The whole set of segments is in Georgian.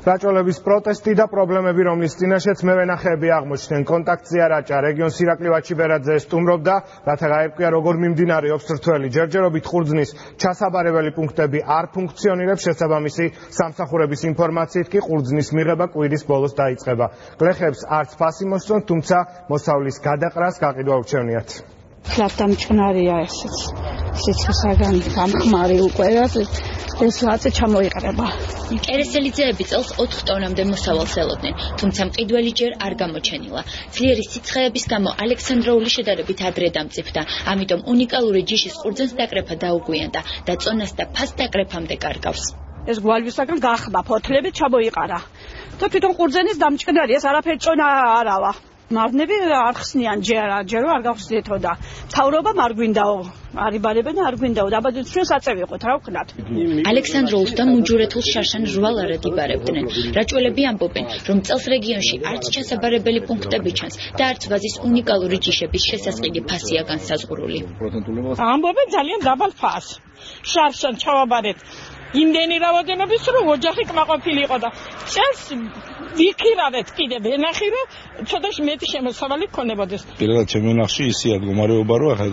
რაჭოლების პროტესტი და პრობლემები, რომლის წინაშეც მევენახეები აღმოჩნდნენ. კონტაქტზე რაჭა რეგიონს ირაკლი ვაჩიბერაძე სტუმრობდა, რათა გაერკვია როგორ მიმდინარეობს რთველი. ჯერჯერობით ხურძნის ჩასაბარებელი პუნქტები არ ფუნქციონირებს, შესაბამისი სამსახურების ინფორმაციით კი ხურძნის მიღება კვირის ბოლოს დაიწყება. გლეხებს არც ფასი მოსწონთ, თუმცა მოსავლის გადაყრას გაყიდვა ურჩევნიათ. დამჭნარია ესეც. სიცხესაგან გამხმარი უკვე ეს ვაწე ჩამოიყრება. კერესელიძეები წელს 4 ტონამდე მოსავალს ელოდნენ, თუმცა მყიდველი ჯერ არ გამოჩენილა. ძლიერი სიცხეების გამო ალექსანდროული შედარებით ადრე დამწიფდა, ამიტომ უნიკალური ჯიშის ყურძენს დაკრეფა დაუგვიანდა და წონას და ფას დაკრეფამდე კარგავს. ეს გვალვისაგან გახმა, ფოთლები ჩამოიყარა. და თვითონ ყურძენის დამჭკნარია, ეს არაფერი წონა არავა. მარნები არ ხსნიან ჯერო არ გავხსნეთო და მთავრობამ არ გვინდაო არიბარებენ არ გვინდაო და აბა ჩვენ საწევი ვიყოთ რა ვქნათ. ალექსანდროულს და მუნჯურეთულს შარშან ჟვალარად იბარებდნენ. რაჭველები ამბობენ, რომ წელს რეგიონში არც ჩასაბარებელი პუნქტები ჩანს და არც ვაზის უნიკალური ჯიშების შესასყიდი ფასია განსაზღვრული. ამბობენ ძალიან დაბალ ფასს. შარშან ჩავაბარეთ. იმდენი რაოდენობის რომ ოჯახი კმაყოფილი იყო და წელს ვიქირავეთ კიდე ვენახი რომ ცოტაში მეტი შემოსავალი გქონებოდეს. პირველად ჩემი ნახში ისეა მდგომარეობა რომ ახლა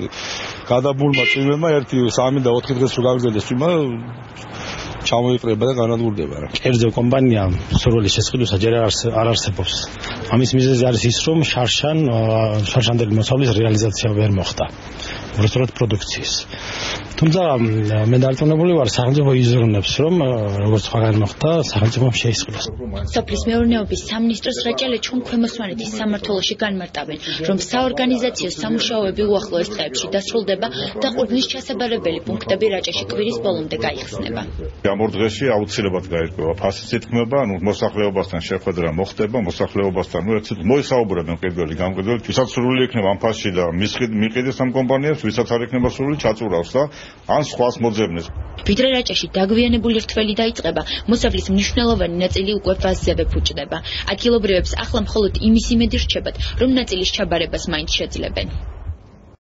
გადაბულმა წვიმებმა 1-3 და 4 დღეს რო გაგრძელდეს წვიმა ჩამოიყრება და განადგურდება რა. კერძო კომპანია სრული შესყიდვისა ჯერ არ არსებობს. ამის მიზეზი არის ის რომ შარშანდელი მოსავლის რეალიზაცია ვერ მოხდა. უბრალოდ პროდუქციის. თუმცა მე დარწმუნებული ვარ სახელმწიფო იზრუნებს რომ როგორც ხარ მოხდა სახელმწიფომ შეისყიდოს. სოფლის მეურნეობის სამინისტროს რაჭალე ჩვენ ქვემოსვანეთის სამმართველოში განმარტავენ, რომ საორგანიზაციო სამუშაოები უახლოეს დღეებში დასრულდება და ყურძნის ჩასაბარებელი პუნქტები რაჭაში კვირის ბოლომდე გაიხსნება. ამ ორ დღეში აუცილებლად გაირკვევა ფასის თქმება, მოსახლეობასთან შეხვედრა მოხდება, მოსახლეობასთან ერთად მოისაუბრებენ მყიდველი გამყიდველი, ვისაც სრული იქნება ამ ფასში და მიყიდეს ამ კომპანიებს, ვისაც არ იქნება სრული ჩაწურავს და ან სხვას მოძებნეს. ვიდრე რაჭაში დაგვიანებული რთველი დაიწყება, მოსავლის მნიშვნელოვანი ნაწილი უკვე ვაზზე ფუჭდება. ადგილობრივებს ახლა მხოლოდ იმის იმედი რჩებათ, რომ ნაწილის ჩაბარებას მაინც შეძლებენ.